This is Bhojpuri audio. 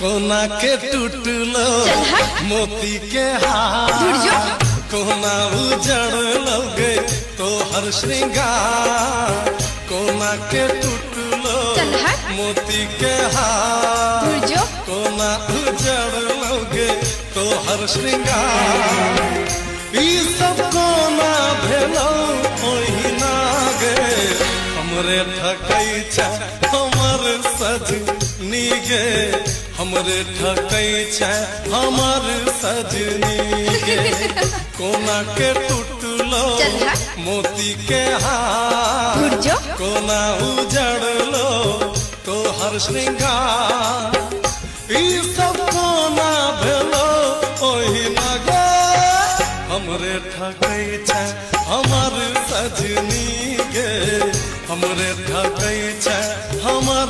कोना के टूटलो मोती के हार, कोना उजड़ लोगे तो हर श्रृंगार। कोना के टूटलो मोती के हार, कोना उजड़ लोगे तो हर श्रृंगार। ई सब कोना भेलो ओही नागे, हमरे ठकै छै हमर सजनी गे, हमरे ठकै छै हमर सजनी गे। कोना के टूटलो मोती के हार, कोना उजड़लो तो हर श्रृंगार। ई सब कोना भेलो ओही नागे, हमरे ठकै छै